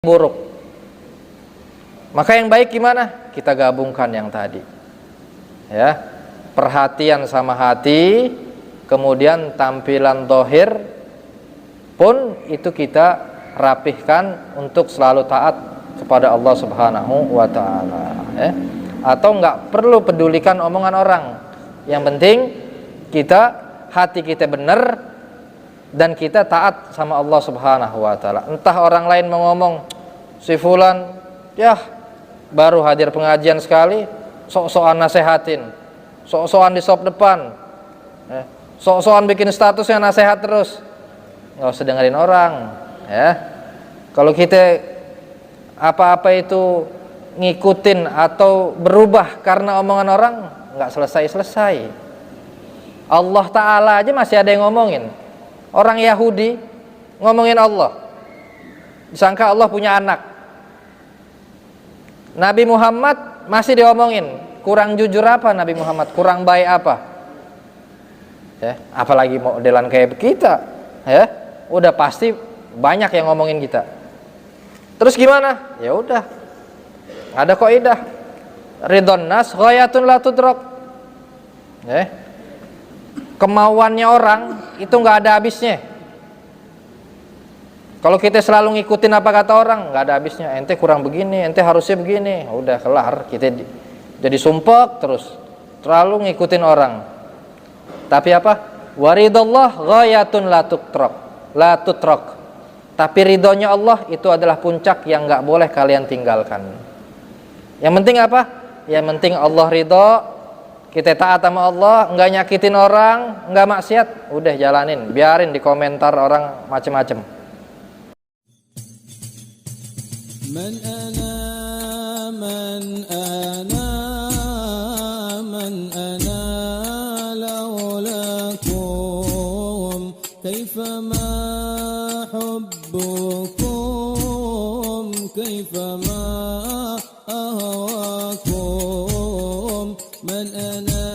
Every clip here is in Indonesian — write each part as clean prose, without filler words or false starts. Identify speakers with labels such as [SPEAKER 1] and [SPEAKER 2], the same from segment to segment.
[SPEAKER 1] buruk. Maka yang baik gimana? Kita gabungkan yang tadi. Ya, perhatian sama hati, kemudian tampilan zahir pun itu kita rapihkan untuk selalu taat kepada Allah Subhanahu wa taala, ya. Atau enggak perlu pedulikan omongan orang. Yang penting hati kita benar dan kita taat sama Allah Subhanahu wa taala. Entah orang lain mau ngomong, si fulan ya baru hadir pengajian sekali, sok-sokan nasehatin, sok-sokan di sop depan, sok-sokan bikin statusnya nasehat terus. Nggak usah dengerin orang, ya. Kalau kita apa-apa itu ngikutin atau berubah karena omongan orang, nggak selesai-selesai. Allah Ta'ala aja masih ada yang ngomongin. Orang Yahudi ngomongin Allah, disangka Allah punya anak. Nabi Muhammad masih diomongin, kurang jujur apa Nabi Muhammad, kurang baik apa, ya. Apalagi modelan kayak kita, ya. Udah pasti banyak yang ngomongin kita. Terus gimana? Ya udah, ada kaidah, ridhon nas ghayatun la tudrak, ya. Kemauannya orang itu nggak ada habisnya. Kalau kita selalu ngikutin apa kata orang, nggak ada habisnya. Ente kurang begini, ente harusnya begini. Udah kelar, kita jadi sumpek terus, terlalu ngikutin orang. Tapi apa? Waridullah ghayatun la tutrak. Tapi ridhonya Allah itu adalah puncak yang nggak boleh kalian tinggalkan. Yang penting apa? Yang penting Allah ridho, kita taat sama Allah, nggak nyakitin orang, nggak maksiat, udah jalanin, biarin di komentar orang macem-macem.
[SPEAKER 2] Man ana man ana man ana laulakum kaifama hubbukum kaifama ahwakum man ana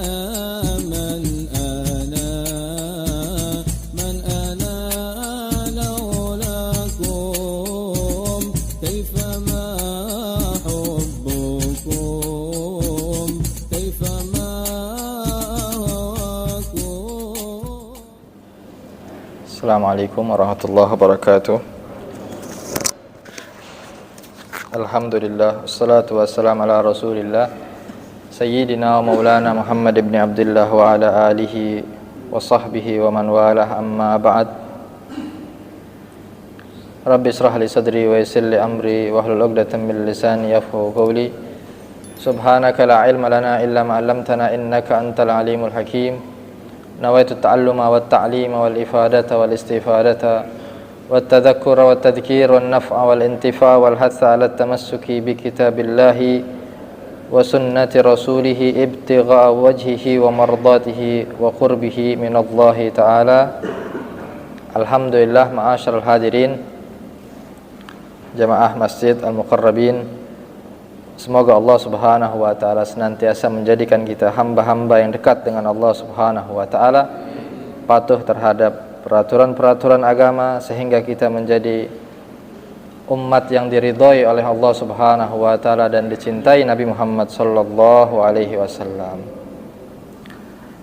[SPEAKER 2] man ana man ana laulakum kaifama hubbukum kaifama ahwakum.
[SPEAKER 1] Assalamualaikum warahmatullahi wabarakatuh. Alhamdulillah, wassalatu wassalamu ala rasulillah Sayyidina wa maulana Muhammad ibn Abdullah wa ala alihi wa sahbihi wa man walah, amma ba'd. Rabbi israh li sadri wa yassir li amri wahlul 'uqdatam min lisani yafqahu qawli. Subhanaka la ilma lana illa ma 'allamtana innaka antal alimul hakim. Nawaitu ta'alluma wat ta'lima wal ifadata wal istifadata wat tadhakkura wat tadhkir wan naf'a wal intifa' wal hatha 'ala tamassuki bi kitabillahi wa sunnati rasulih ibtigha wajhihi wa mardatihi wa qurbihi minallahi ta'ala. Alhamdulillah, ma'asyiral hadirin jamaah Masjid Al-Muqarrabin, semoga Allah Subhanahu wa taala senantiasa menjadikan kita hamba-hamba yang dekat dengan Allah Subhanahu wa taala, patuh terhadap peraturan-peraturan agama sehingga kita menjadi umat yang diridhoi oleh Allah Subhanahu wa taala dan dicintai Nabi Muhammad sallallahu alaihi wasallam.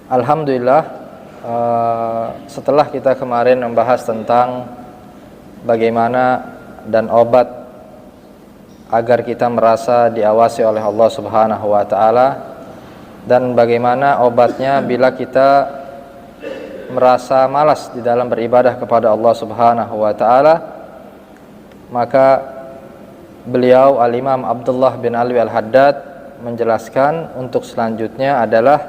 [SPEAKER 1] Alhamdulillah, setelah kita kemarin membahas tentang bagaimana dan obat agar kita merasa diawasi oleh Allah Subhanahu wa taala, dan bagaimana obatnya bila kita merasa malas di dalam beribadah kepada Allah Subhanahu wa taala, maka beliau Al-Imam Abdullah bin Alwi Al-Haddad menjelaskan untuk selanjutnya adalah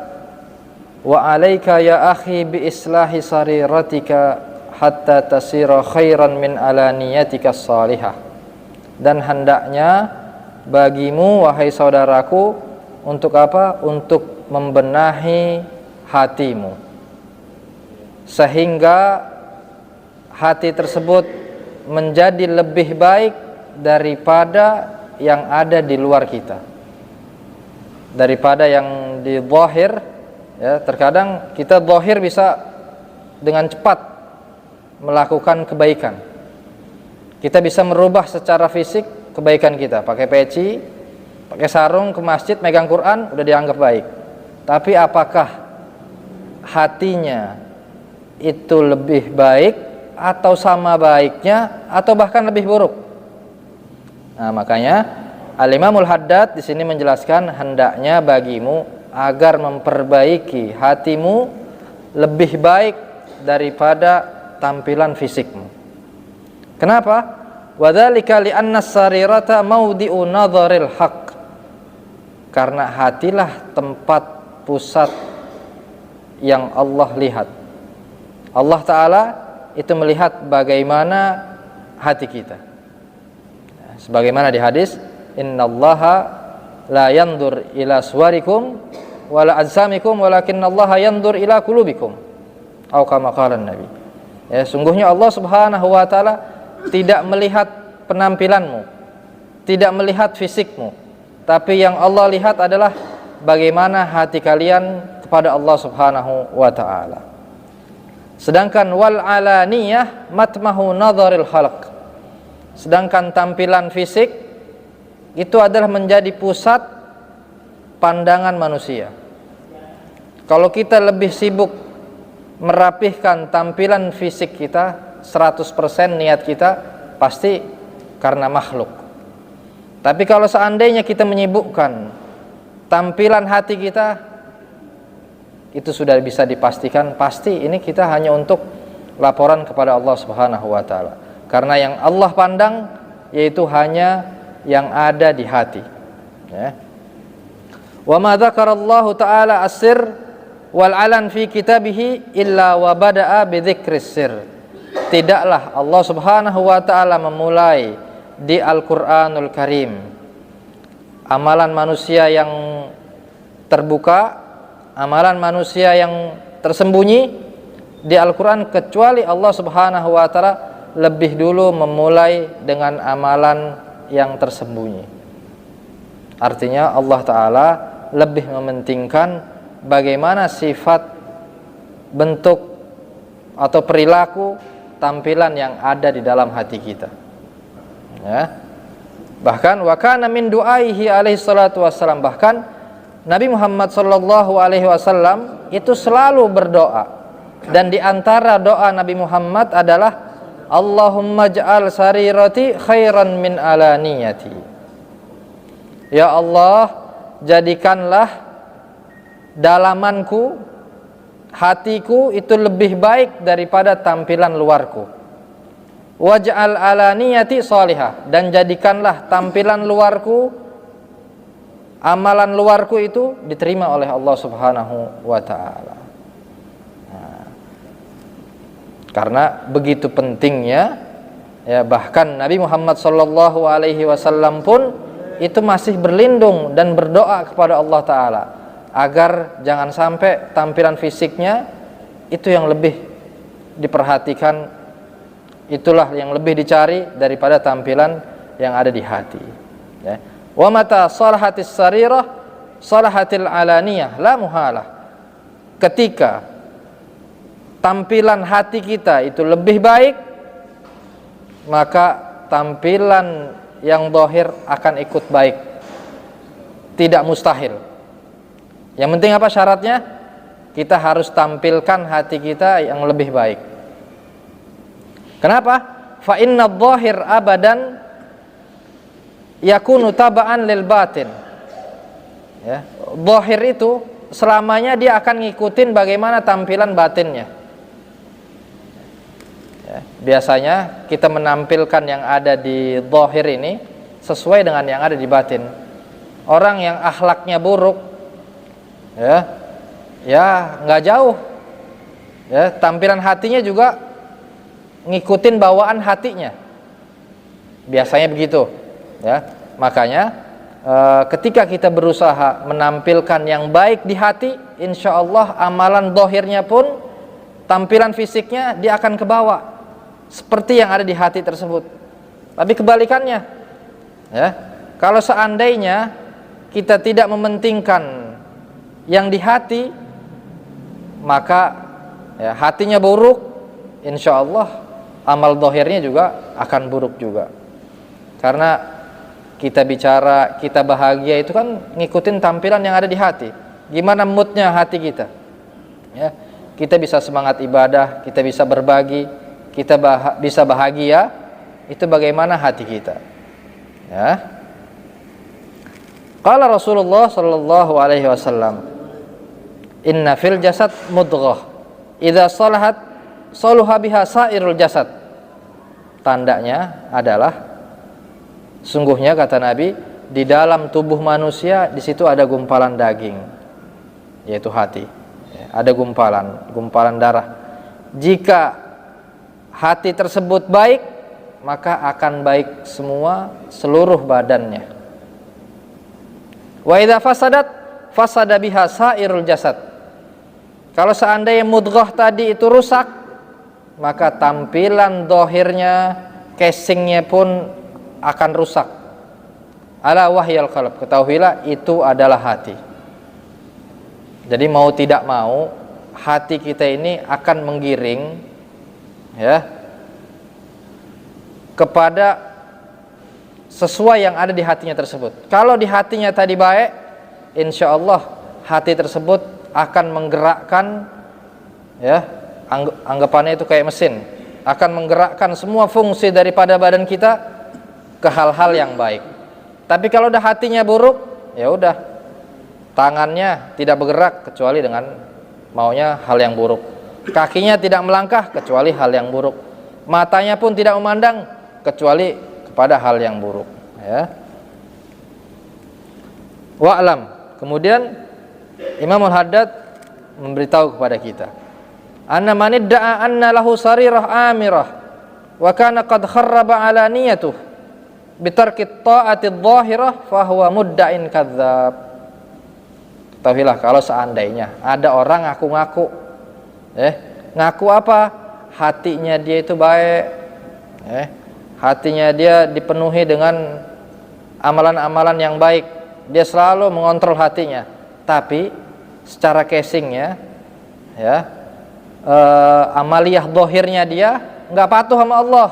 [SPEAKER 1] wa alaika ya akhi bi islahi sariratika hatta tasira khairan min alaniyatika salihah. Dan hendaknya bagimu wahai saudaraku untuk apa? Untuk membenahi hatimu sehingga hati tersebut menjadi lebih baik daripada yang ada di luar kita, daripada yang di zahir, ya. Terkadang kita zahir bisa dengan cepat melakukan kebaikan, Kita bisa merubah secara fisik kebaikan kita, pakai peci, pakai sarung ke masjid, megang Quran, udah dianggap baik. Tapi apakah hatinya itu lebih baik atau sama baiknya atau bahkan lebih buruk? Nah, makanya Al-Imamul Haddad di sini menjelaskan hendaknya bagimu agar memperbaiki hatimu lebih baik daripada tampilan fisikmu. Kenapa? Wadzalika li'anna as-sarirata mawdi'u nadharil haqq. Karena hatilah tempat pusat yang Allah lihat. Allah Ta'ala itu melihat bagaimana hati kita. Sebagaimana di hadis, innallaha la yandur ila suwarikum wala ajsamikum walakinnallaha yandur ila qulubikum. Atau kama qala Nabi. Ya, sungguhnya Allah Subhanahu wa taala tidak melihat penampilanmu, tidak melihat fisikmu, tapi yang Allah lihat adalah bagaimana hati kalian kepada Allah Subhanahu wa taala. Sedangkan wal alaniyah matmahu nadharil khalq. Sedangkan tampilan fisik itu adalah menjadi pusat pandangan manusia. Kalau kita lebih sibuk merapihkan tampilan fisik kita, 100% niat kita pasti karena makhluk. Tapi kalau seandainya kita menyibukkan tampilan hati kita, itu sudah bisa dipastikan pasti ini kita hanya untuk laporan kepada Allah Subhanahu wa taala. Karena yang Allah pandang yaitu hanya yang ada di hati. Ya. Wa ma dzakarallahu taala as-sirr wal alan fi kitabihi illa wa bada'a bi dzikris sirr. Tidaklah Allah Subhanahu wa taala memulai di Al-Qur'anul Karim amalan manusia yang terbuka, amalan manusia yang tersembunyi di Al-Qur'an, kecuali Allah Subhanahu wa taala lebih dulu memulai dengan amalan yang tersembunyi. Artinya Allah Ta'ala lebih mementingkan bagaimana sifat, bentuk atau perilaku, tampilan yang ada di dalam hati kita. Ya. Bahkan wa kana min du'aihi alaihi salatu wassalam, bahkan Nabi Muhammad sallallahu alaihi wasallam itu selalu berdoa, dan di antara doa Nabi Muhammad adalah Allahumma ja'al sarirati khairan min alaniyati. Ya Allah, jadikanlah dalamanku, hatiku itu lebih baik daripada tampilan luarku. Waj'al alaniyati shalihah, dan jadikanlah tampilan luarku, amalan luarku itu diterima oleh Allah Subhanahu wa taala. Karena begitu pentingnya, ya, bahkan Nabi Muhammad sallallahu alaihi wasallam pun itu masih berlindung dan berdoa kepada Allah Ta'ala agar jangan sampai tampilan fisiknya itu yang lebih diperhatikan, itulah yang lebih dicari daripada tampilan yang ada di hati. Ya. Wa mata salahatis sarirah salahatil alaniyah la muhalah. Ketika tampilan hati kita itu lebih baik, maka tampilan yang zahir akan ikut baik. Tidak mustahil. Yang penting apa syaratnya? Kita harus tampilkan hati kita yang lebih baik. Kenapa? Fa inna dhahir abadan yakunu taba'an lil batin. Ya, zahir itu selamanya dia akan ngikutin bagaimana tampilan batinnya. Ya, biasanya kita menampilkan yang ada di zahir ini sesuai dengan yang ada di batin. Orang yang akhlaknya buruk, ya nggak jauh, ya tampilan hatinya juga ngikutin bawaan hatinya. Biasanya begitu, ya. Makanya ketika kita berusaha menampilkan yang baik di hati, insya Allah amalan zahirnya pun, tampilan fisiknya dia akan kebawa seperti yang ada di hati tersebut. Tapi kebalikannya, ya, kalau seandainya kita tidak mementingkan yang di hati, maka ya, hatinya buruk, insya Allah amal dohirnya juga akan buruk juga. Karena kita bicara, kita bahagia itu kan ngikutin tampilan yang ada di hati. Gimana moodnya hati kita? Ya, kita bisa semangat ibadah, kita bisa berbagi, kita bisa bahagia. Itu bagaimana hati kita. Ya. Qala Rasulullah sallallahu alaihi wasallam, "Inna fil jasad mudghah, idza salahat saluha biha sairul jasad." Tandanya adalah sungguhnya kata Nabi, di dalam tubuh manusia di situ ada gumpalan daging, yaitu hati. Ada gumpalan darah. Jika hati tersebut baik, maka akan baik semua seluruh badannya. Wa idza fasadat fasada biha sairul jasad. Kalau seandainya mudghah tadi itu rusak, maka tampilan dohirnya, casingnya pun akan rusak. Ala wahyal qalb, ketahuilah itu adalah hati. Jadi mau tidak mau hati kita ini akan menggiring ya kepada sesuai yang ada di hatinya tersebut. Kalau di hatinya tadi baik, insya Allah hati tersebut akan menggerakkan ya, anggapannya itu kayak mesin, akan menggerakkan semua fungsi daripada badan kita ke hal-hal yang baik. Tapi kalau udah hatinya buruk, ya udah, tangannya tidak bergerak kecuali dengan maunya hal yang buruk, kakinya tidak melangkah kecuali hal yang buruk, matanya pun tidak memandang kecuali kepada hal yang buruk ya. Wa'lam, kemudian Imam Al-Haddad memberitahu kepada kita, anna man idda'a anna lahu sarirah amirah wa kana qad kharraba ala niyatuh bitarki ta'ati adh-dhahirah fa huwa mudda'in kadzdzab. Ketahuilah kalau seandainya ada orang ngaku-ngaku ngaku apa? Hatinya dia itu baik, hatinya dia dipenuhi dengan amalan-amalan yang baik, dia selalu mengontrol hatinya, tapi secara casingnya ya, amaliyah dohirnya dia nggak patuh sama Allah.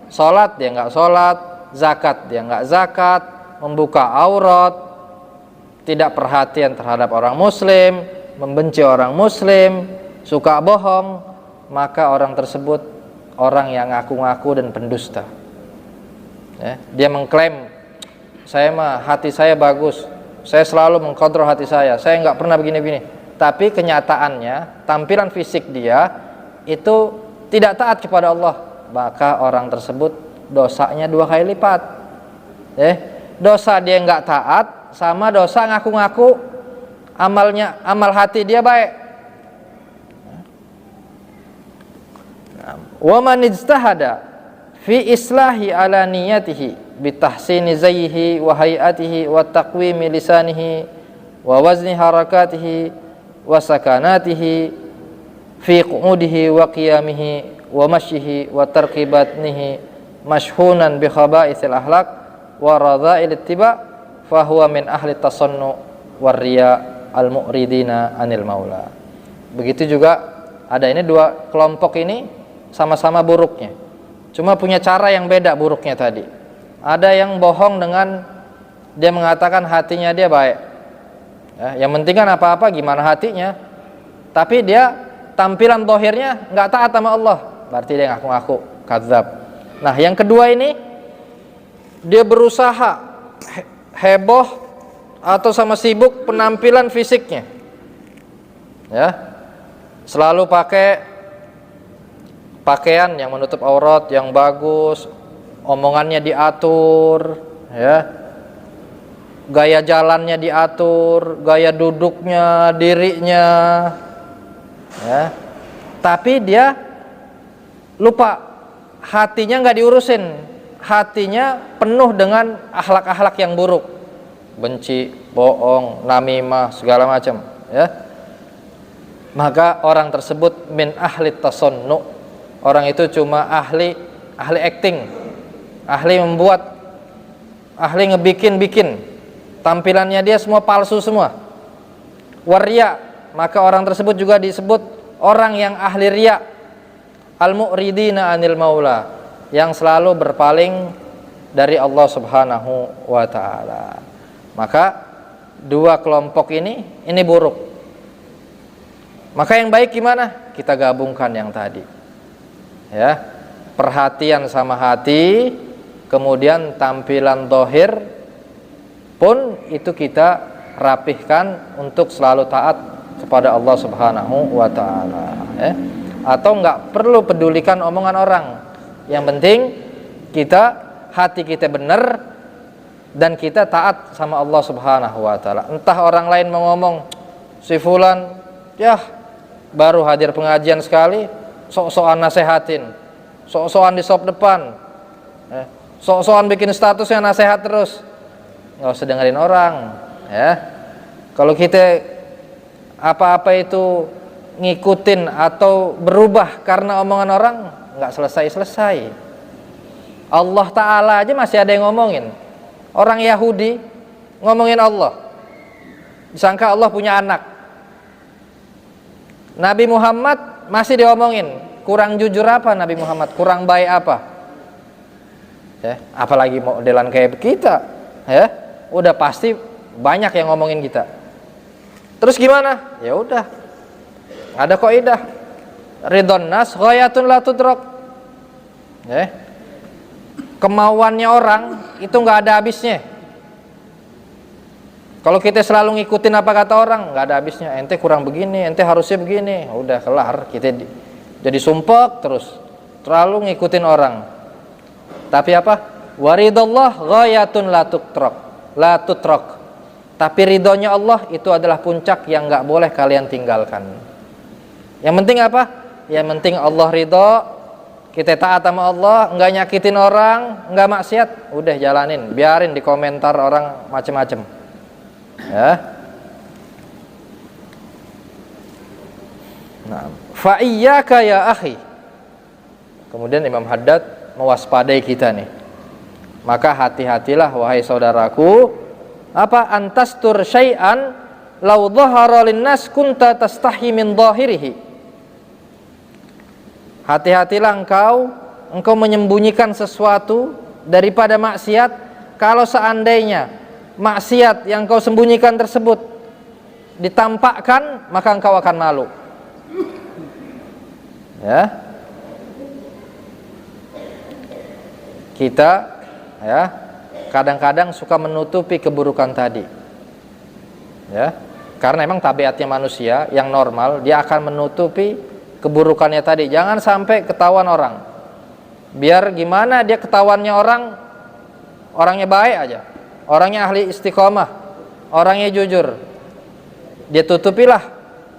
[SPEAKER 1] Sholat dia nggak sholat, zakat dia nggak zakat, membuka aurat, tidak perhatian terhadap orang muslim, membenci orang muslim, suka bohong, maka orang tersebut orang yang ngaku-ngaku dan pendusta ya. Dia mengklaim, saya mah hati saya bagus, saya selalu mengkontrol hati saya nggak pernah begini-begini, tapi kenyataannya tampilan fisik dia itu tidak taat kepada Allah, maka orang tersebut dosanya 2 kali lipat. Dosa dia nggak taat sama dosa ngaku-ngaku amal hati dia baik. Wa man ijtahada fi islahi ala niyatihi bi tahsini zayhi wa hayatihi wa taqwimi lisanihi wa wazni harakatihi wa sakanatihi fi qu'udihi wa qiyamihi wa mashyihi wa tarqibatnihi mashhunan bi khaba'ithil akhlaq wa radha'il ittiba fa huwa min ahli tasannu war riya al mu'ridina anil maula. Begitu juga ada ini 2 kelompok ini sama-sama buruknya, cuma punya cara yang beda buruknya tadi. Ada yang bohong dengan dia mengatakan hatinya dia baik ya, yang penting kan apa-apa gimana hatinya, tapi dia tampilan dohirnya nggak taat sama Allah, berarti dia ngaku-ngaku kadzab. Nah yang kedua ini dia berusaha heboh atau sama sibuk penampilan fisiknya ya, selalu pakai pakaian yang menutup aurat yang bagus, omongannya diatur ya, gaya jalannya diatur, gaya duduknya, dirinya ya, tapi dia lupa hatinya nggak diurusin, hatinya penuh dengan akhlak-akhlak yang buruk, benci, bohong, namimah, segala macam ya. Maka orang tersebut min ahli tasannu, orang itu cuma ahli acting, ahli membuat, ahli ngebikin tampilannya dia semua palsu semua. Waria, maka orang tersebut juga disebut orang yang ahli riya. al-mu'ridina 'anil maula, yang selalu berpaling dari Allah Subhanahu wa taala. Maka dua kelompok ini buruk. Maka yang baik gimana? Kita gabungkan yang tadi. Ya. Perhatian sama hati, kemudian tampilan zahir pun itu kita rapihkan untuk selalu taat kepada Allah Subhanahu wa taala, ya. Atau enggak perlu pedulikan omongan orang. Yang penting hati kita benar dan kita taat sama Allah Subhanahu wa taala. Entah orang lain mau ngomong, si fulan ya baru hadir pengajian sekali, sok-sokan nasehatin, sok-sokan di sop depan, sok-sokan bikin statusnya nasehat terus. Nggak usah dengerin orang, ya. Kalau kita apa-apa itu ngikutin atau berubah karena omongan orang, nggak selesai-selesai. Allah Ta'ala aja masih ada yang ngomongin. Orang Yahudi ngomongin Allah, disangka Allah punya anak. Nabi Muhammad masih diomongin, kurang jujur apa Nabi Muhammad, kurang baik apa, ya. Apalagi modelan kayak kita, ya. Udah pasti banyak yang ngomongin kita. Terus gimana? Ya udah, ada kaidah, ridhon nas ghayatun la tudrak, ya. Kemauannya orang itu nggak ada habisnya. Kalau kita selalu ngikutin apa kata orang, nggak ada habisnya. Ente kurang begini, ente harusnya begini. Udah kelar, kita jadi sumpek terus, terlalu ngikutin orang. Tapi apa? Waridullah ghayatun la tutrak. Tapi ridhonya Allah itu adalah puncak yang nggak boleh kalian tinggalkan. Yang penting apa? Yang penting Allah ridho, kita taat sama Allah, nggak nyakitin orang, nggak maksiat, udah jalanin, biarin di komentar orang macem-macem, ya. Nah, fa iyyaka ya akhi. Kemudian Imam Haddad mewaspadai kita nih. Maka hati-hatilah wahai saudaraku, apa antastur syai'an law dhahara linnas kunta tastahi min dhahirihi. Hati-hatilah engkau menyembunyikan sesuatu daripada maksiat, kalau seandainya maksiat yang kau sembunyikan tersebut ditampakkan, maka engkau akan malu, ya. Kita, ya, kadang-kadang suka menutupi keburukan tadi, ya, karena memang tabiatnya manusia yang normal, dia akan menutupi keburukannya tadi. Jangan sampai ketahuan orang. Biar gimana dia ketahuannya orang, orangnya baik aja, orangnya ahli istiqomah, orangnya jujur, dia tutupilah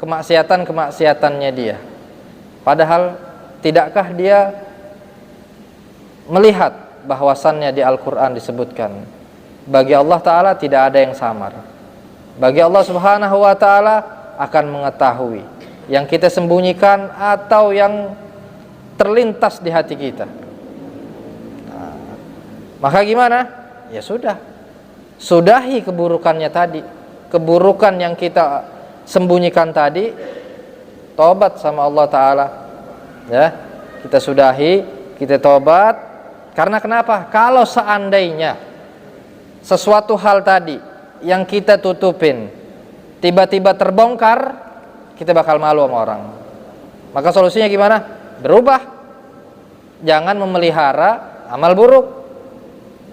[SPEAKER 1] kemaksiatannya dia. Padahal tidakkah dia melihat bahwasannya di Al-Quran disebutkan, bagi Allah Ta'ala tidak ada yang samar. Bagi Allah Subhanahu wa Ta'ala akan mengetahui yang kita sembunyikan atau yang terlintas di hati kita. Nah, maka gimana? Ya sudah, sudahi keburukannya tadi, keburukan yang kita sembunyikan tadi, tobat sama Allah Ta'ala, ya. Kita sudahi, kita tobat. Karena kenapa? Kalau seandainya sesuatu hal tadi yang kita tutupin tiba-tiba terbongkar, kita bakal malu sama orang. Maka solusinya gimana? Berubah. Jangan memelihara amal buruk,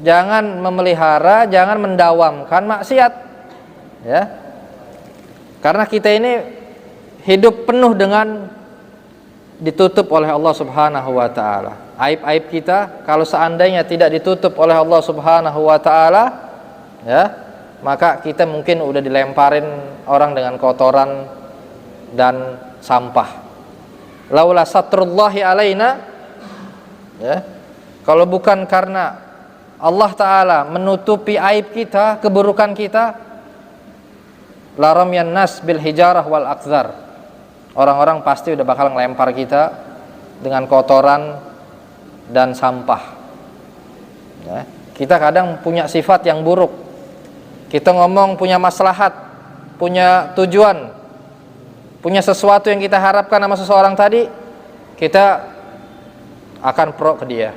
[SPEAKER 1] jangan memelihara, jangan mendawamkan maksiat, ya. Karena kita ini hidup penuh dengan ditutup oleh Allah Subhanahu wa Ta'ala. Aib-aib kita kalau seandainya tidak ditutup oleh Allah Subhanahu wa Ta'ala, ya, maka kita mungkin udah dilemparin orang dengan kotoran dan sampah. Laula satrullahi alaina, ya, kalau bukan karena Allah Ta'ala menutupi aib kita, keburukan kita, la ramyan nas bil hijarah wal aqzar. Orang-orang pasti udah bakal ngelempar kita dengan kotoran dan sampah, ya. Kita kadang punya sifat yang buruk. Kita ngomong punya maslahat, punya tujuan, punya sesuatu yang kita harapkan sama seseorang tadi, kita akan pro ke dia.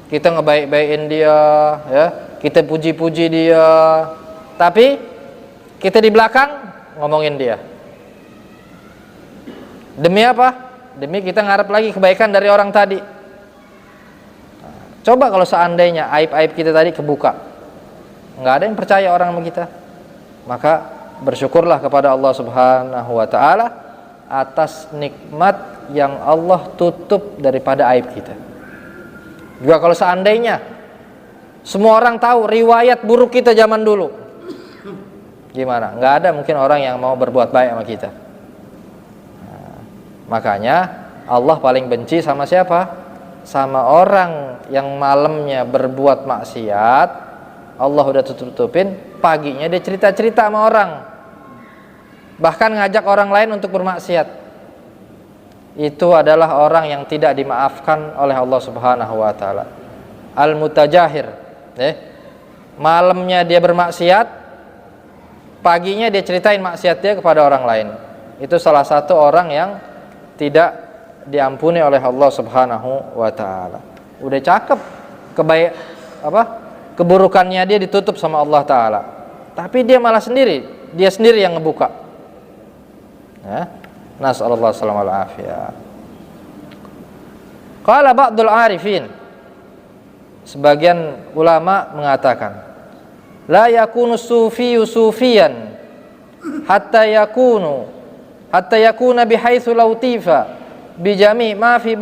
[SPEAKER 1] Kita ngebaik-baikin dia, ya, kita puji-puji dia, tapi kita di belakang ngomongin dia. Demi apa? Demi kita ngarep lagi kebaikan dari orang tadi. Coba kalau seandainya aib-aib kita tadi kebuka, nggak ada yang percaya orang sama kita, maka bersyukurlah kepada Allah Subhanahu wa Ta'ala atas nikmat yang Allah tutup daripada aib kita. Juga kalau seandainya semua orang tahu riwayat buruk kita zaman dulu, gimana? Nggak ada mungkin orang yang mau berbuat baik sama kita. Nah, makanya Allah paling benci sama siapa? Sama orang yang malamnya berbuat maksiat, Allah udah tutup-tutupin, paginya dia cerita-cerita sama orang, bahkan ngajak orang lain untuk bermaksiat. Itu adalah orang yang tidak dimaafkan oleh Allah Subhanahu wa Ta'ala. Al-mutajahir, malamnya dia bermaksiat, paginya dia ceritain maksiat dia kepada orang lain. Itu salah satu orang yang tidak diampuni oleh Allah Subhanahu wa Ta'ala. Udah cakep keburukannya dia ditutup sama Allah Ta'ala, tapi dia malah dia sendiri yang ngebuka, ya. Nasallallahu alaihi wasallam. Qala ba'dul arifin, sebagian ulama mengatakan, la yakunu sufiyu sufiyan hatta yakuna bihaitsu lautifa bijami ma fi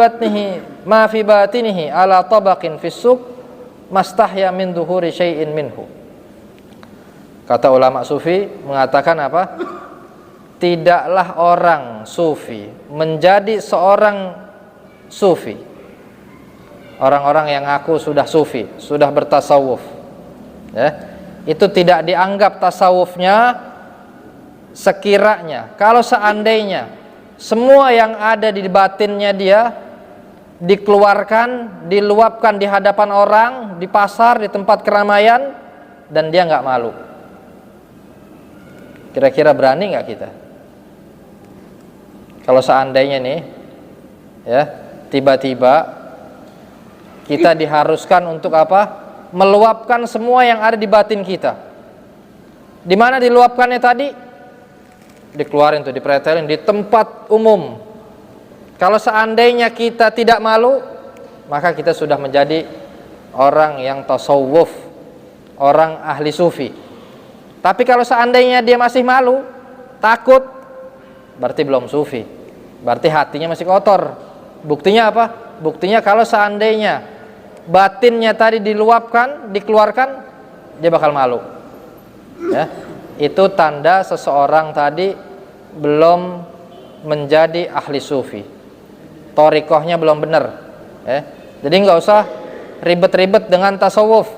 [SPEAKER 1] batinihi ala tabaqin fis suq mastahya min dhuhuri syai'in minhu. Kata ulama sufi mengatakan apa? Tidaklah orang sufi menjadi seorang sufi, orang-orang yang ngaku sudah sufi, sudah bertasawuf, ya, itu tidak dianggap tasawufnya sekiranya kalau seandainya semua yang ada di batinnya dia dikeluarkan, diluapkan di hadapan orang, di pasar, di tempat keramaian, dan dia nggak malu. Kira-kira berani nggak kita? Kalau seandainya nih, ya, tiba-tiba kita diharuskan untuk apa? Meluapkan semua yang ada di batin kita. Di mana diluapkannya tadi? Dikeluarin tuh, dipretelin di tempat umum. Kalau seandainya kita tidak malu, maka kita sudah menjadi orang yang tasawuf, orang ahli sufi. Tapi kalau seandainya dia masih malu, takut, berarti belum sufi, berarti hatinya masih kotor. Buktinya apa? Buktinya kalau seandainya batinnya tadi diluapkan, dikeluarkan, dia bakal malu, ya. Itu tanda seseorang tadi belum menjadi ahli sufi, thariqahnya belum benar, ya. Jadi nggak usah ribet-ribet dengan tasawuf,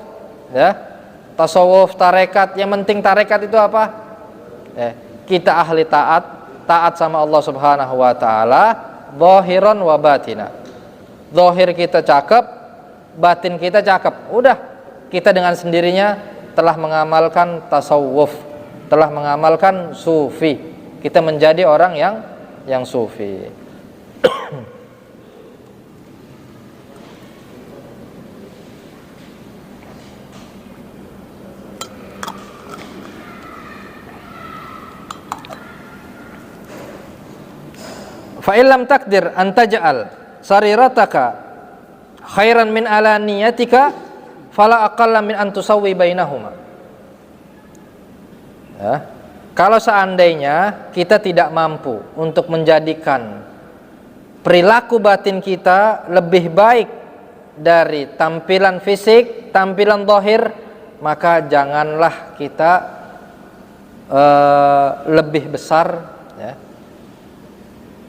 [SPEAKER 1] ya. Tasawuf, tarekat, yang penting tarekat itu apa? Ya, kita ahli taat sama Allah Subhanahu wa Ta'ala, zahiran wa batina. Zahir kita cakep, batin kita cakep. Udah, kita dengan sendirinya telah mengamalkan tasawuf, telah mengamalkan sufi. Kita menjadi orang yang sufi. Fa illam takdir an taj'al sarirataka khairan min alaniyatika fala aqalla min an tusawwi bainahuma. Ya. Kalau seandainya kita tidak mampu untuk menjadikan perilaku batin kita lebih baik dari tampilan fisik, tampilan zahir, maka janganlah kita lebih besar, ya,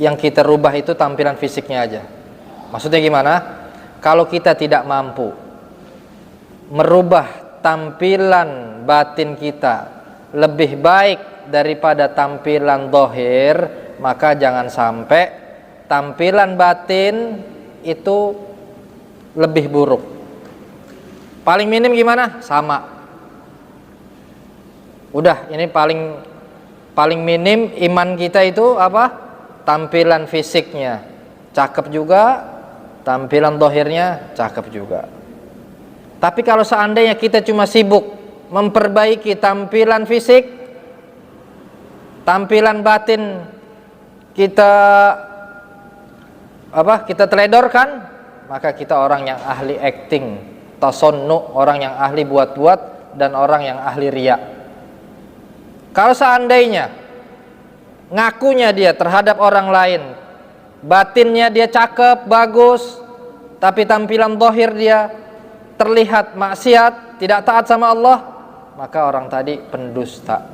[SPEAKER 1] yang kita rubah itu tampilan fisiknya aja. Maksudnya gimana? Kalau kita tidak mampu merubah tampilan batin kita lebih baik daripada tampilan zahir, maka jangan sampai tampilan batin itu lebih buruk. Paling minim gimana? Sama. Udah, ini paling minim iman kita itu apa? Tampilan fisiknya cakep juga, tampilan dohirnya cakep juga. Tapi kalau seandainya kita cuma sibuk memperbaiki tampilan fisik, tampilan batin kita kita teledorkan, maka kita orang yang ahli acting, tasonnu, orang yang ahli buat-buat, dan orang yang ahli riya. Kalau seandainya ngakunya dia terhadap orang lain, batinnya dia cakep, bagus, tapi tampilan dohir dia terlihat maksiat, tidak taat sama Allah, maka orang tadi pendusta.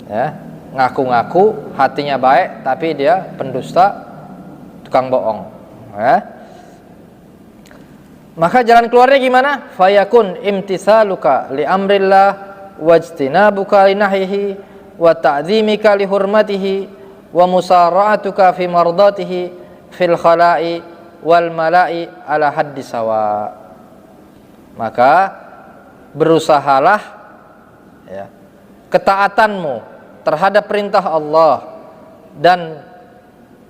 [SPEAKER 1] Ya, ngaku-ngaku hatinya baik, tapi dia pendusta, tukang bohong. Ya. Maka jalan keluarnya gimana? Fayakun imtithaluka li amrillah wajtinabuka li nahyihi wa ta'zimika li hurmatihi wa musara'atuka fi mardatihi fil khala'i wal mala'i ala haddi sawa. Maka berusahalah ya, ketaatanmu terhadap perintah Allah dan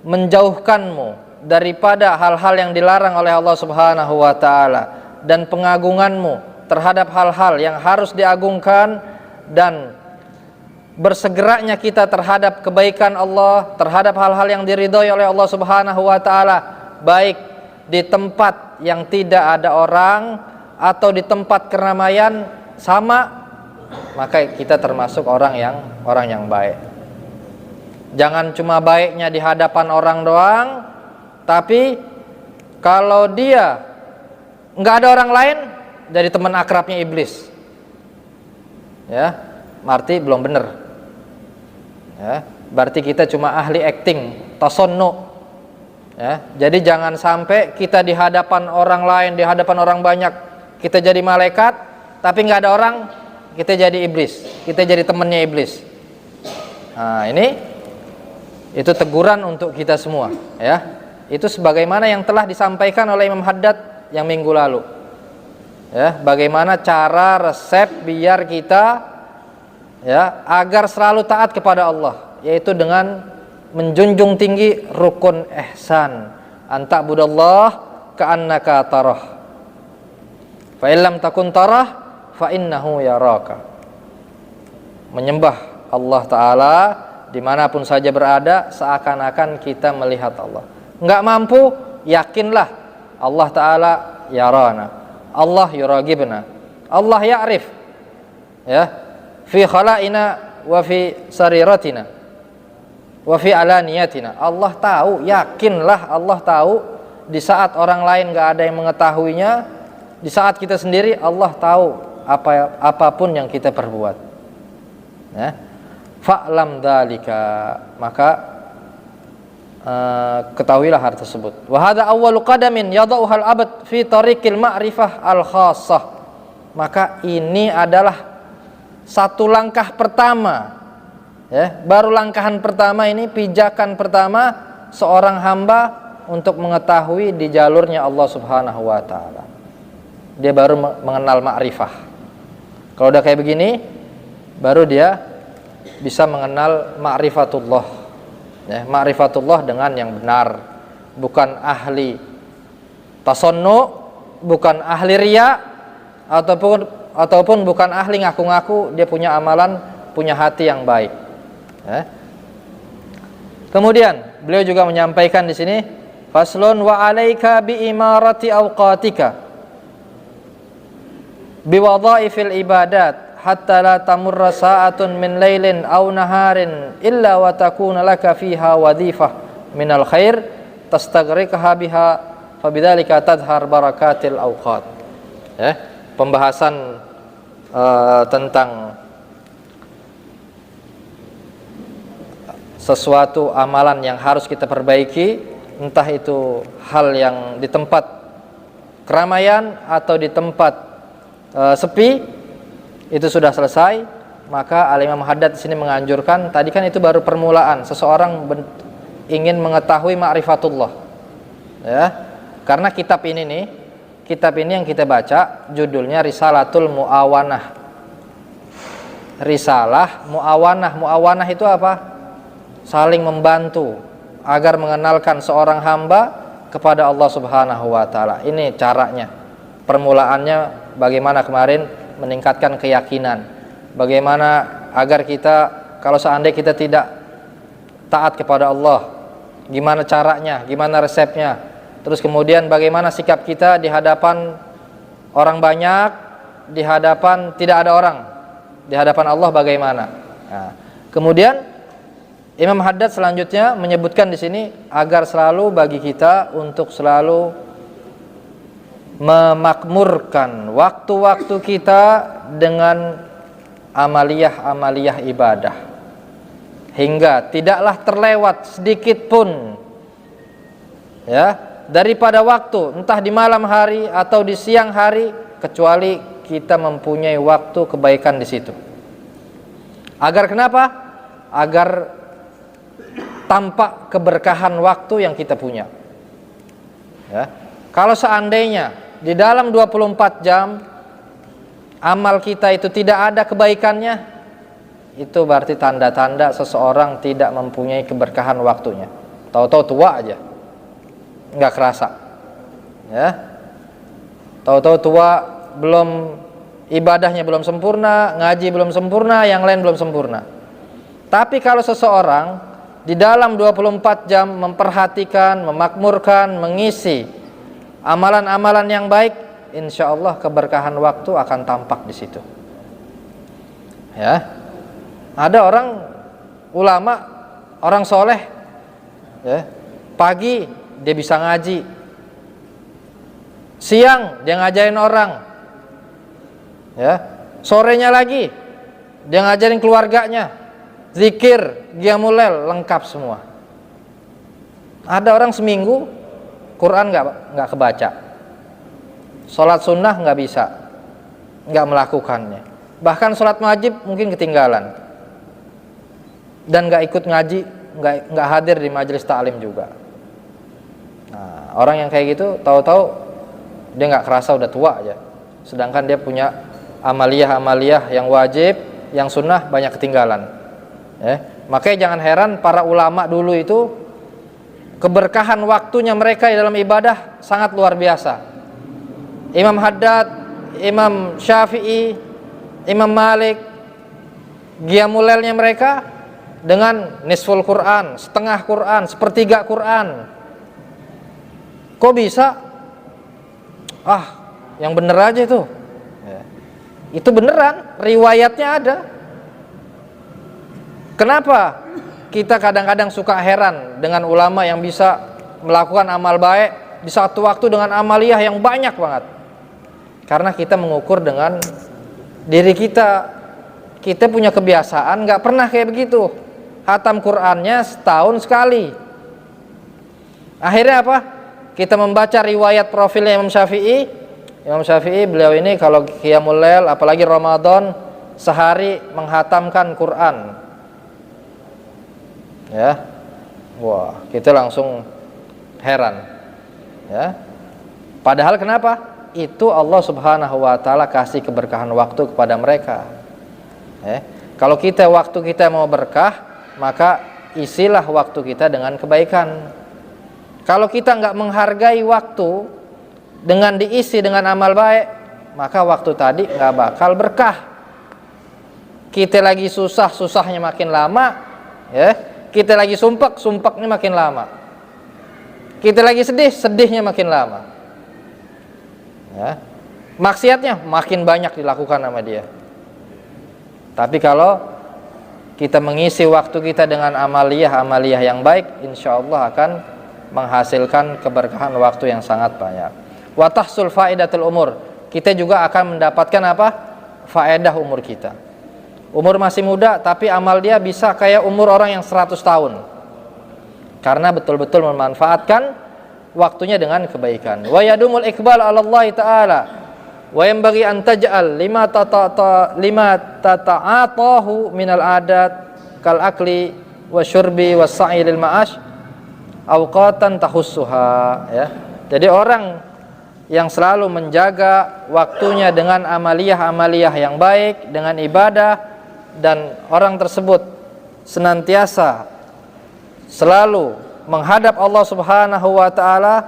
[SPEAKER 1] menjauhkanmu daripada hal-hal yang dilarang oleh Allah Subhanahu wa taala, dan pengagunganmu terhadap hal-hal yang harus diagungkan, dan bersegeranya kita terhadap kebaikan Allah, terhadap hal-hal yang diridhoi oleh Allah Subhanahu wa taala, baik di tempat yang tidak ada orang atau di tempat keramaian sama, maka kita termasuk orang yang baik. Jangan cuma baiknya di hadapan orang doang, tapi kalau dia nggak ada orang lain, dari teman akrabnya iblis. Ya, berarti belum benar. Ya, berarti kita cuma ahli acting, tasonnu. Ya, jadi jangan sampai kita di hadapan orang lain, di hadapan orang banyak, kita jadi malaikat, tapi nggak ada orang, kita jadi iblis, kita jadi temannya iblis. Nah, itu teguran untuk kita semua, ya. Itu sebagaimana yang telah disampaikan oleh Imam Haddad yang minggu lalu. Ya, bagaimana cara resep biar kita ya agar selalu taat kepada Allah, yaitu dengan menjunjung tinggi rukun ihsan, anta budallah ka'annaka tarah, fa illam takun tarah fa innahu yaraka. Menyembah Allah Ta'ala dimanapun saja berada, seakan-akan kita melihat Allah. Enggak mampu, yakinlah Allah Ta'ala yarana, Allah yuragibna, Allah ya'rif, ya, fi khala'ina wa fi sariratina wa fi alaniyatina. Allah tahu, yakinlah Allah tahu. Di saat orang lain enggak ada yang mengetahuinya, di saat kita sendiri Allah tahu apapun yang kita perbuat. Ya. Fa'lam dzalika, maka ketahuilah hal tersebut. Wa hadza awwalu qadamin yadauha al-abd fi tariqil ma'rifah al-khassah. Maka ini adalah satu langkah pertama, ya, baru langkahan pertama ini, pijakan pertama seorang hamba untuk mengetahui di jalurnya Allah Subhanahu wa taala. Dia baru mengenal ma'rifah. Kalau udah kayak begini, baru dia bisa mengenal ma'rifatullah, ya, ma'rifatullah dengan yang benar, bukan ahli tasonnu, bukan ahli riya, ataupun bukan ahli ngaku-ngaku dia punya amalan, punya hati yang baik. Ya. Kemudian beliau juga menyampaikan di sini, faslun wa alaika bi imarati awqatika bi wadhaifil ibadat hatta la tamurra sa'atun min lailin aw naharin illa wa takuna laka fiha wadhifah minal khair tastaghriqha biha fabidzalika tadhhar barakatil awqat. Ya, pembahasan tentang sesuatu amalan yang harus kita perbaiki, entah itu hal yang di tempat keramaian atau di tempat sepi, itu sudah selesai. Maka Al-Imam Haddad di sini menganjurkan, tadi kan itu baru permulaan seseorang ingin mengetahui ma'rifatullah, ya. Karena kitab ini yang kita baca judulnya Risalatul Mu'awanah. Risalah Mu'awanah. Mu'awanah itu apa? Saling membantu agar mengenalkan seorang hamba kepada Allah Subhanahu wa taala. Ini caranya. Permulaannya bagaimana kemarin meningkatkan keyakinan. Bagaimana agar kita, kalau seandainya kita tidak taat kepada Allah, gimana caranya, gimana resepnya. Terus kemudian bagaimana sikap kita di hadapan orang banyak, di hadapan tidak ada orang, di hadapan Allah bagaimana. Nah, kemudian Imam Haddad selanjutnya menyebutkan di sini agar selalu bagi kita untuk selalu memakmurkan waktu-waktu kita dengan amaliyah-amaliyah ibadah, hingga tidaklah terlewat sedikit pun ya daripada waktu, entah di malam hari atau di siang hari, kecuali kita mempunyai waktu kebaikan di situ. Agar kenapa? Agar tampak keberkahan waktu yang kita punya. Ya. Kalau seandainya di dalam 24 jam amal kita itu tidak ada kebaikannya, itu berarti tanda-tanda seseorang tidak mempunyai keberkahan waktunya. Tahu-tahu tua aja, nggak kerasa. Ya. Tahu-tahu tua, belum ibadahnya belum sempurna, ngaji belum sempurna, yang lain belum sempurna. Tapi kalau seseorang di dalam 24 jam memperhatikan, memakmurkan, mengisi amalan-amalan yang baik, insya Allah keberkahan waktu akan tampak di situ. Ya, ada orang ulama, orang soleh, ya, pagi dia bisa ngaji, siang dia ngajarin orang, ya, sorenya lagi dia ngajarin keluarganya, zikir, qiyamul lail, lengkap semua. Ada orang seminggu Quran nggak kebaca, sholat sunnah nggak bisa, nggak melakukannya, bahkan sholat wajib mungkin ketinggalan, dan nggak ikut ngaji, nggak hadir di majelis ta'lim juga. Nah, orang yang kayak gitu tahu-tahu dia nggak kerasa udah tua aja, sedangkan dia punya amaliyah-amaliyah yang wajib, yang sunnah banyak ketinggalan. Makanya jangan heran para ulama dulu itu keberkahan waktunya mereka dalam ibadah sangat luar biasa. Imam Haddad, Imam Syafi'i, Imam Malik, qiyamul lailnya mereka dengan nisful Quran, setengah Quran, sepertiga Quran. Kok bisa? Yang bener aja itu. Itu beneran, riwayatnya ada. Kenapa kita kadang-kadang suka heran dengan ulama yang bisa melakukan amal baik di satu waktu dengan amaliyah yang banyak banget? Karena kita mengukur dengan diri kita. Kita punya kebiasaan nggak pernah kayak begitu, hatam Qur'annya setahun sekali. Akhirnya apa? Kita membaca riwayat profilnya Imam Syafi'i. Imam Syafi'i, beliau ini kalau qiyamul lail apalagi Ramadan sehari menghatamkan Quran. Ya, wah, kita langsung heran. Ya, padahal kenapa? Itu Allah Subhanahu wa taala kasih keberkahan waktu kepada mereka. Kalau waktu kita mau berkah, maka isilah waktu kita dengan kebaikan. Kalau kita nggak menghargai waktu dengan diisi dengan amal baik, maka waktu tadi nggak bakal berkah. Kita lagi susah, susahnya makin lama, ya. Kita lagi sumpek, sumpeknya makin lama. Kita lagi sedih, sedihnya makin lama. Ya. Maksiatnya makin banyak dilakukan sama dia. Tapi kalau kita mengisi waktu kita dengan amaliyah-amaliyah yang baik, insya Allah akan menghasilkan keberkahan waktu yang sangat banyak. Wa tahsul faidatul umur. Kita juga akan mendapatkan apa? Faedah umur kita. Umur masih muda, tapi amal dia bisa kayak umur orang yang 100 tahun. Karena betul-betul memanfaatkan waktunya dengan kebaikan. Wa yadumul iqbal 'ala Allah Ta'ala. Wa yanbaghi an taj'al lima tata'atahu minal adat kal akli wa syurbi was sa'i lil ma'ash awqatan tahussuha, ya. Jadi orang yang selalu menjaga waktunya dengan amaliyah-amaliyah yang baik, dengan ibadah, dan orang tersebut senantiasa selalu menghadap Allah Subhanahu wa taala,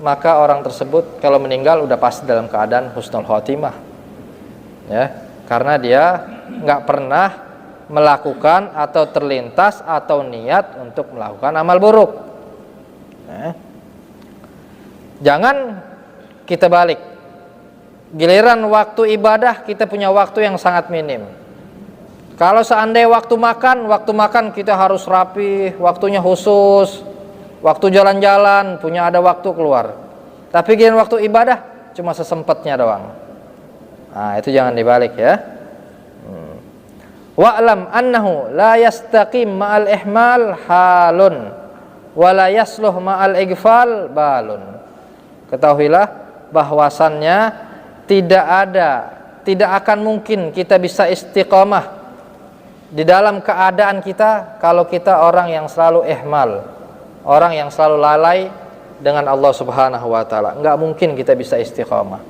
[SPEAKER 1] maka orang tersebut kalau meninggal udah pasti dalam keadaan husnul khotimah, ya, karena dia nggak pernah melakukan atau terlintas atau niat untuk melakukan amal buruk. Jangan kita balik, giliran waktu ibadah kita punya waktu yang sangat minim. Kalau seandainya waktu makan kita harus rapi, waktunya khusus. Waktu jalan-jalan punya ada waktu keluar. Tapi giliran waktu ibadah cuma sesempatnya doang. Nah, itu jangan dibalik ya. Wa'lam annahu la yastaqim ma'al ihmal halun wa la yasluh ma'al ighfal balun. Ketahuilah bahwasannya tidak akan mungkin kita bisa istiqomah di dalam keadaan kita kalau kita orang yang selalu ihmal, orang yang selalu lalai dengan Allah Subhanahu wa taala. Enggak mungkin kita bisa istiqomah.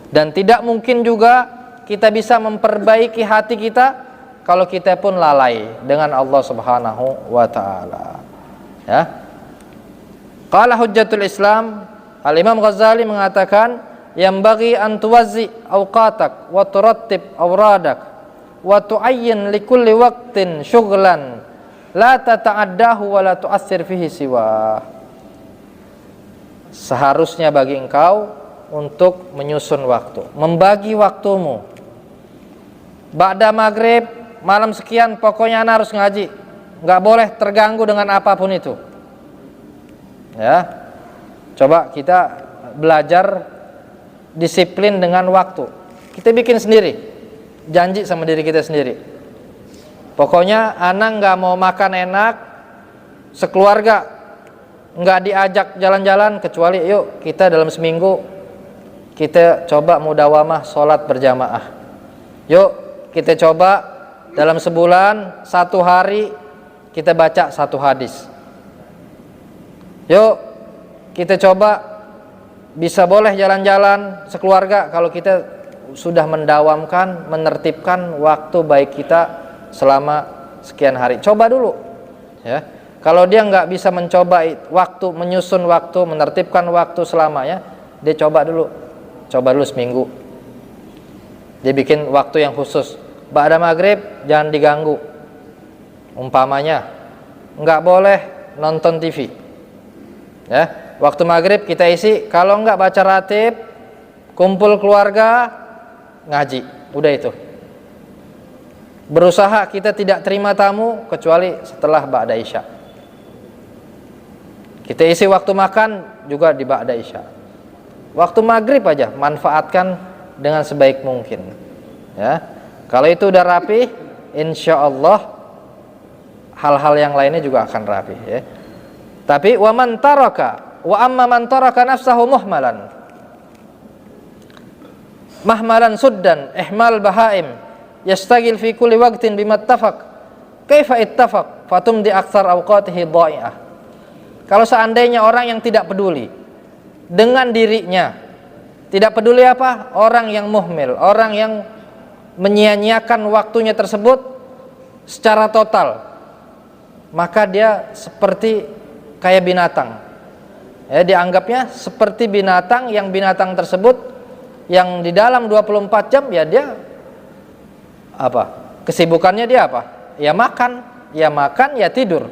[SPEAKER 1] Dan tidak mungkin juga kita bisa memperbaiki hati kita kalau kita pun lalai dengan Allah Subhanahu wa taala. Ya. Qala Hujjatul Islam, Al-Imam Ghazali mengatakan, yang bagi an tuwazzi awqatak wa turattib awradak wa tu'ayyin likulli waqtin syughlan la tata'addahu wa la tu'assir fihi siwa. Seharusnya bagi engkau untuk menyusun waktu, membagi waktumu. Ba'da maghrib, malam sekian pokoknya anak harus ngaji, nggak boleh terganggu dengan apapun itu. Ya, coba kita belajar disiplin dengan waktu. Kita bikin sendiri, janji sama diri kita sendiri. Pokoknya anak nggak mau makan enak, sekeluarga nggak diajak jalan-jalan, kecuali yuk kita dalam seminggu kita coba mudawamah sholat berjamaah. Yuk kita coba dalam sebulan 1 hari kita baca 1 hadis. Yuk kita coba bisa boleh jalan-jalan sekeluarga kalau kita sudah mendawamkan, menertibkan waktu baik kita selama sekian hari. Coba dulu, ya. Kalau dia nggak bisa mencoba waktu, menyusun waktu, menertibkan waktu selamanya, dia coba dulu seminggu. Dia bikin waktu yang khusus. Ba'da maghrib jangan diganggu. Umpamanya nggak boleh nonton TV, ya. Waktu maghrib kita isi, kalau nggak baca ratib, kumpul keluarga, ngaji, udah itu. Berusaha kita tidak terima tamu kecuali setelah ba'da isya. Kita isi waktu makan juga di ba'da isya. Waktu maghrib aja manfaatkan dengan sebaik mungkin, ya. Kalau itu udah rapi, insya Allah hal-hal yang lainnya juga akan rapi, ya. Tapi wa amma man taraka nafsahu mahmalan suddan ihmal bahaim yastagil fi kulli waqtin bima ittafaq kaifa ittafaq fatum di aktsar awqatihi dha'i'ah. Kalau seandainya orang yang tidak peduli dengan dirinya, tidak peduli apa? Orang yang muhmil, orang yang menyia-nyiakan waktunya tersebut secara total, maka dia seperti kayak binatang. Ya, dianggapnya seperti binatang, yang binatang tersebut yang di dalam 24 jam ya dia apa? Kesibukannya dia apa? Ya makan, ya tidur.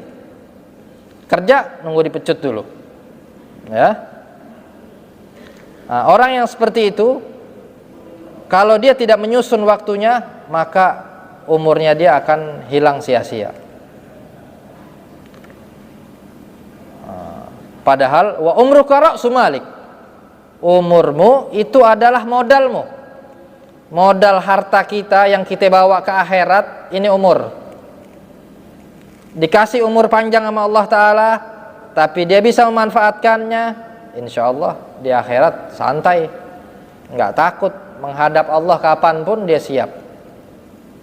[SPEAKER 1] Kerja nunggu dipecut dulu. Ya. Nah, orang yang seperti itu kalau dia tidak menyusun waktunya, maka umurnya dia akan hilang sia-sia. Padahal wa umruka ra'su malik, umurmu itu adalah modalmu, modal harta kita yang kita bawa ke akhirat. Ini umur, dikasih umur panjang sama Allah Ta'ala, tapi dia bisa memanfaatkannya, insya Allah di akhirat santai, nggak takut menghadap Allah kapanpun dia siap,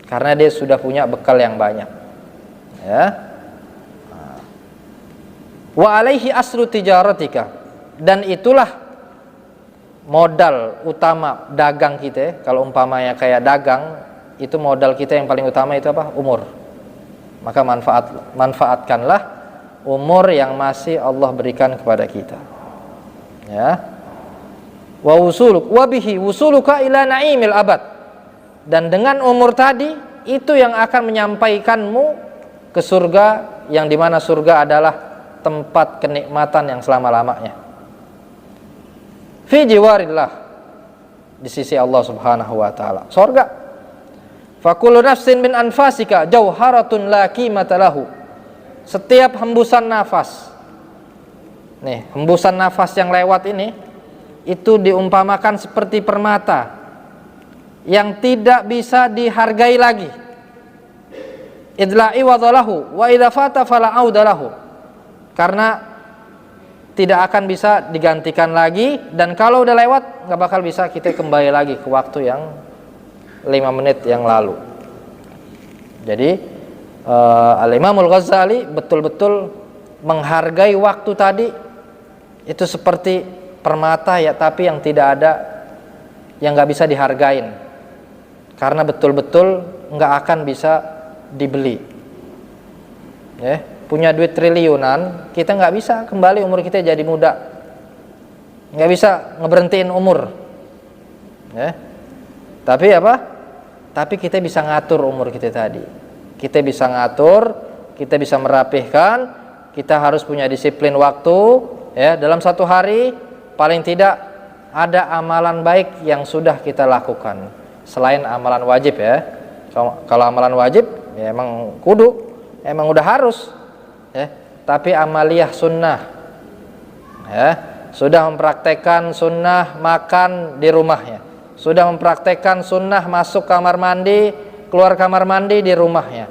[SPEAKER 1] karena dia sudah punya bekal yang banyak, ya. Wa alaihi aslu tijaratika, dan itulah modal utama dagang kita. Kalau umpamanya kayak dagang, itu modal kita yang paling utama itu apa? Umur. Maka manfaatkanlah umur yang masih Allah berikan kepada kita. Ya. Wa wusuluk wa bihi wusuluka ila na'imil abad. Dan dengan umur tadi itu yang akan menyampaikanmu ke surga, yang dimana surga adalah tempat kenikmatan yang selama-lamanya. Fi jiwarillah, di sisi Allah Subhanahu wa taala. Surga. Fa kullu nafsin min anfasika jauharatun la qimata lahu. Setiap hembusan nafas. Nih, hembusan nafas yang lewat ini itu diumpamakan seperti permata yang tidak bisa dihargai lagi. Idla'i wadalahu wa idza fata fala audalahu. Karena tidak akan bisa digantikan lagi, dan kalau udah lewat nggak bakal bisa kita kembali lagi ke waktu yang 5 menit yang lalu. Jadi Al-Imam Al-Ghazali betul-betul menghargai waktu tadi itu seperti permata ya, tapi yang tidak ada, yang nggak bisa dihargain, karena betul-betul nggak akan bisa dibeli. Ya, punya duit triliunan, kita nggak bisa kembali umur kita jadi muda, nggak bisa ngeberhentiin umur. Ya, tapi apa? Tapi kita bisa ngatur umur kita tadi. Kita bisa ngatur, kita bisa merapihkan. Kita harus punya disiplin waktu. Ya, dalam satu hari paling tidak ada amalan baik yang sudah kita lakukan selain amalan wajib ya. Kalau amalan wajib ya emang kudu, emang udah harus ya. Tapi amaliyah sunnah ya, sudah mempraktekkan sunnah makan di rumahnya, sudah mempraktekkan sunnah masuk kamar mandi, keluar kamar mandi di rumahnya,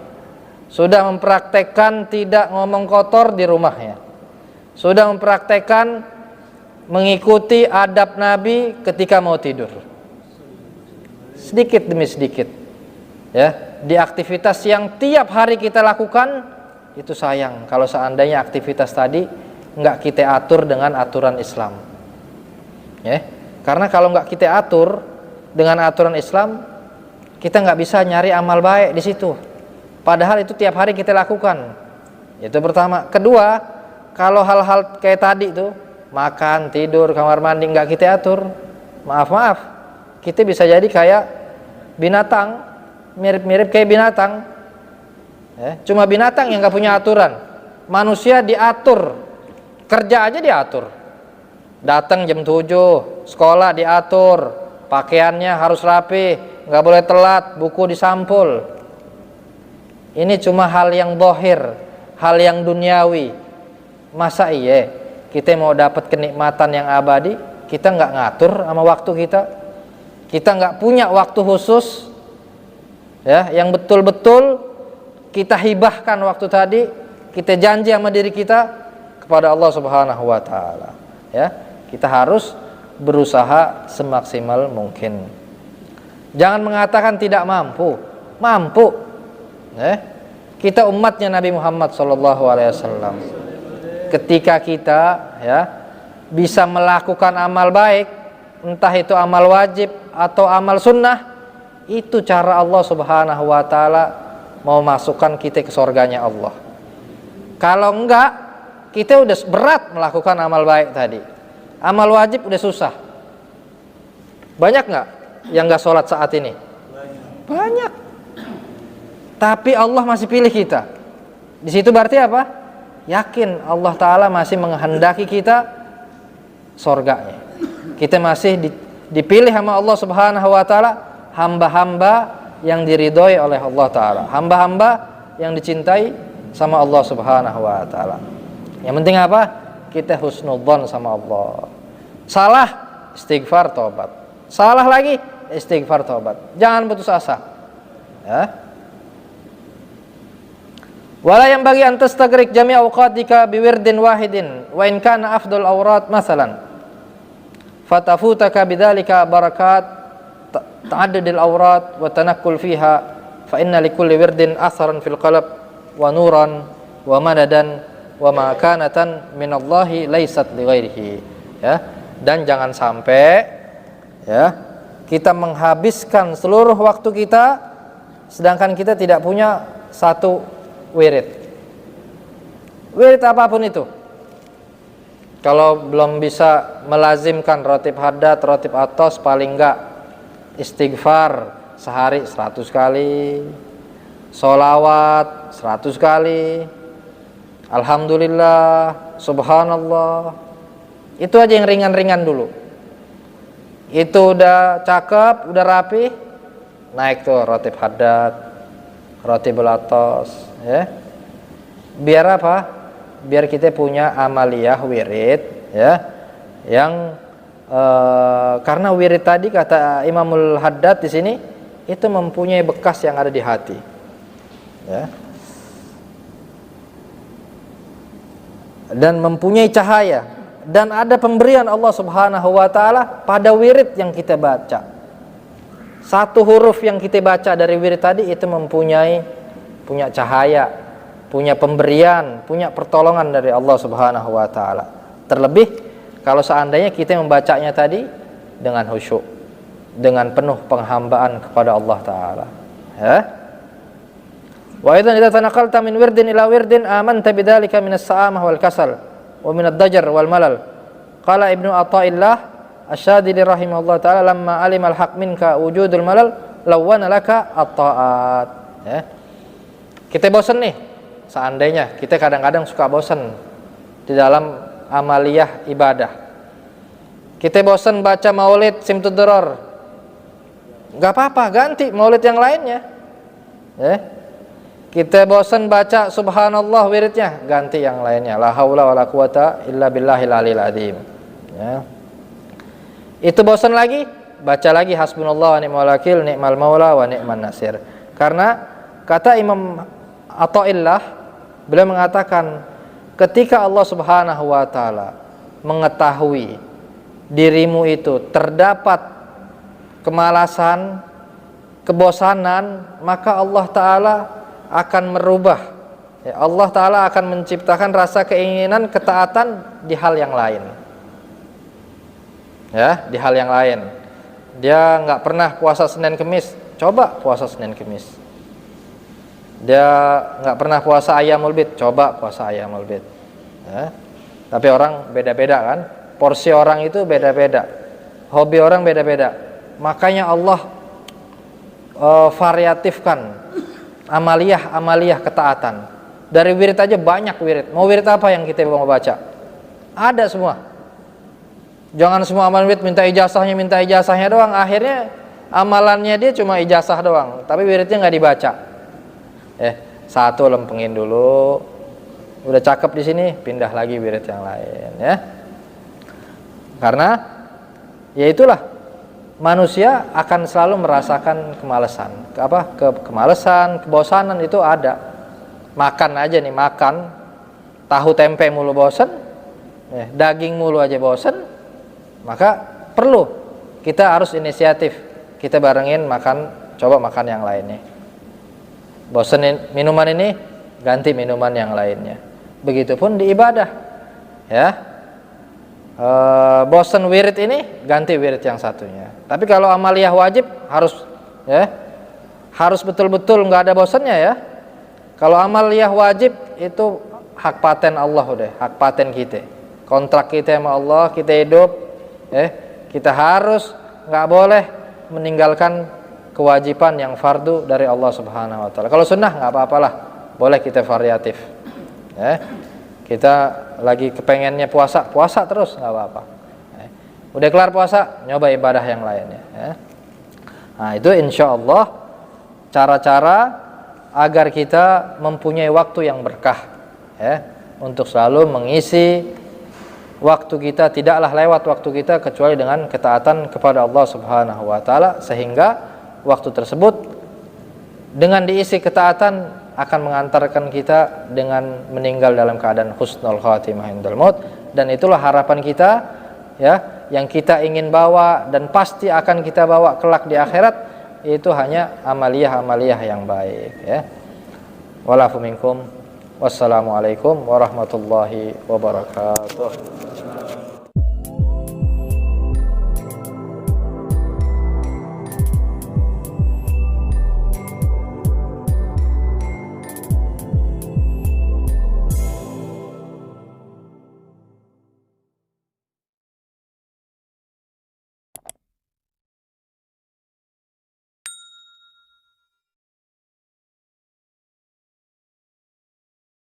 [SPEAKER 1] sudah mempraktekkan tidak ngomong kotor di rumahnya, sudah mempraktekkan mengikuti adab Nabi ketika mau tidur, sedikit demi sedikit ya, di aktivitas yang tiap hari kita lakukan. Itu sayang kalau seandainya aktivitas tadi nggak kita atur dengan aturan Islam ya. Karena kalau nggak kita atur dengan aturan Islam, kita nggak bisa nyari amal baik di situ, padahal itu tiap hari kita lakukan. Itu pertama. Kedua, kalau hal-hal kayak tadi tuh, makan, tidur, kamar mandi nggak kita atur, maaf, kita bisa jadi kayak binatang, mirip-mirip kayak binatang ya. Cuma binatang yang nggak punya aturan. Manusia diatur, kerja aja diatur, datang jam 7, sekolah diatur, pakaiannya harus rapi, nggak boleh telat, buku disampul. Ini cuma hal yang zahir, hal yang duniawi. Masa iya kita mau dapat kenikmatan yang abadi, kita nggak ngatur sama waktu kita, kita nggak punya waktu khusus ya, yang betul-betul kita hibahkan waktu tadi, kita janji sama diri kita kepada Allah Subhanahu wa taala ya. Kita harus berusaha semaksimal mungkin. Jangan mengatakan tidak mampu, mampu ya. Kita umatnya Nabi Muhammad SAW. Ketika kita ya bisa melakukan amal baik, entah itu amal wajib atau amal sunnah, itu cara Allah Subhanahu wa taala mau masukkan kita ke surganya Allah. Kalau enggak, kita udah berat melakukan amal baik tadi. Amal wajib udah susah. Banyak nggak yang nggak sholat saat ini? Banyak. Tapi Allah masih pilih kita. Di situ berarti apa? Yakin Allah Ta'ala masih menghendaki kita surganya. Kita masih dipilih sama Allah Subhanahu wa Ta'ala, hamba-hamba yang diridhoi oleh Allah Ta'ala, hamba-hamba yang dicintai sama Allah Subhanahu wa Ta'ala. Yang penting apa? Kita husnudzon sama Allah. Salah, istighfar, taubat. Salah lagi, istighfar, taubat. Jangan putus asa ya. Wala yang bagi antas tagrik jami' awqatika biwirdin wahidin wa in kana afdal awrat masalan fatafutaka bidzalika barakat ta'addudil awrat wa tanakkul fiha fa inna likulli wirdin atharan fil qalb wa nuran wa madadan wa makanatan minallahi laysat li ghairihi ya. Dan jangan sampai ya kita menghabiskan seluruh waktu kita sedangkan kita tidak punya satu wirid apapun itu. Kalau belum bisa melazimkan rotib haddad, rotib atos, paling enggak istighfar sehari 100 kali, sholawat 100 kali, alhamdulillah, subhanallah. Itu aja yang ringan-ringan dulu. Itu udah cakep, udah rapi, naik tuh rotib haddad, rotibul atos, ya. Biar apa? Biar kita punya amaliyah wirid, ya, yang karena wirid tadi kata Imamul Haddad di sini itu mempunyai bekas yang ada di hati, ya, dan mempunyai cahaya, dan ada pemberian Allah Subhanahu wa taala pada wirid yang kita baca. Satu huruf yang kita baca dari wirid tadi itu punya cahaya, punya pemberian, punya pertolongan dari Allah Subhanahu wa taala. Terlebih kalau seandainya kita membacanya tadi dengan khusyuk, dengan penuh penghambaan kepada Allah taala, ya. Wa idzan idza tanaqalta min wirdin ila wirdin amanta bidzalika minas sa'amah wal kasal wa minad dajar wal malal. Qala Ibnu Athaillah Asy-Syadili rahimahullah taala lamma alimal haq minka wujudul malal lawana laka at-ta'at, ya. Kita bosan nih. Seandainya kita kadang-kadang suka bosan di dalam amaliyah ibadah. Kita bosan baca maulid simtuduror, nggak apa-apa, ganti maulid yang lainnya, ya. Kita bosan baca subhanallah wiridnya, ganti yang lainnya, la haula wala quwata illa billahil aliyil azim, ya. Itu bosan lagi, baca lagi hasbunallah wa ni'mal wakil, ni'mal maula wa ni'man nasir. Karena kata Imam Athaillah, beliau mengatakan ketika Allah Subhanahu wa taala mengetahui dirimu itu terdapat kemalasan, kebosanan, maka Allah taala akan merubah, ya, Allah taala akan menciptakan rasa keinginan ketaatan di hal yang lain, ya, di hal yang lain. Dia nggak pernah puasa Senin Kemis, coba puasa Senin Kemis. Dia nggak pernah puasa Ayyamul Bid, coba puasa Ayyamul Bid, ya. Tapi orang beda-beda kan, porsi orang itu beda-beda, hobi orang beda-beda. Makanya Allah variatifkan amaliyah ketaatan. Dari wirid aja banyak wirid. Mau wirid apa yang kita mau baca? Ada semua. Jangan semua amal wirid minta ijazahnya doang. Akhirnya amalannya dia cuma ijazah doang, tapi wiridnya nggak dibaca. Satu lempengin dulu, udah cakep di sini, pindah lagi wirid yang lain, ya. Karena ya itulah, manusia akan selalu merasakan kemalasan. Kemalasan, kebosanan itu ada. Makan aja nih, makan tahu tempe mulu bosen, daging mulu aja bosen. Maka perlu kita harus inisiatif, kita barengin makan, coba makan yang lainnya. Bosen minuman ini, ganti minuman yang lainnya. Begitupun di ibadah, ya. Bosen wirid ini, ganti wirid yang satunya. Tapi kalau amaliyah wajib harus, ya, harus betul-betul nggak ada bosennya, ya. Kalau amaliyah wajib itu hak paten Allah, udah hak paten kita, kontrak kita sama Allah, kita hidup, kita harus nggak boleh meninggalkan kewajiban yang fardu dari Allah Subhanahu wa taala. Kalau sunnah nggak apa-apalah, boleh kita variatif, ya. Kita lagi kepengennya puasa terus nggak apa-apa. Udah kelar puasa, nyoba ibadah yang lainnya, ya. Nah, itu insya Allah cara-cara agar kita mempunyai waktu yang berkah, ya, untuk selalu mengisi waktu kita. Tidaklah lewat waktu kita kecuali dengan ketaatan kepada Allah Subhanahu wa taala, sehingga waktu tersebut dengan diisi ketaatan akan mengantarkan kita dengan meninggal dalam keadaan husnul khatimah indal maut. Dan itulah harapan kita, ya, yang kita ingin bawa dan pasti akan kita bawa kelak di akhirat, itu hanya amaliyah-amaliyah yang baik, ya. Walafu minkum. Wassalamualaikum warahmatullahi wabarakatuh.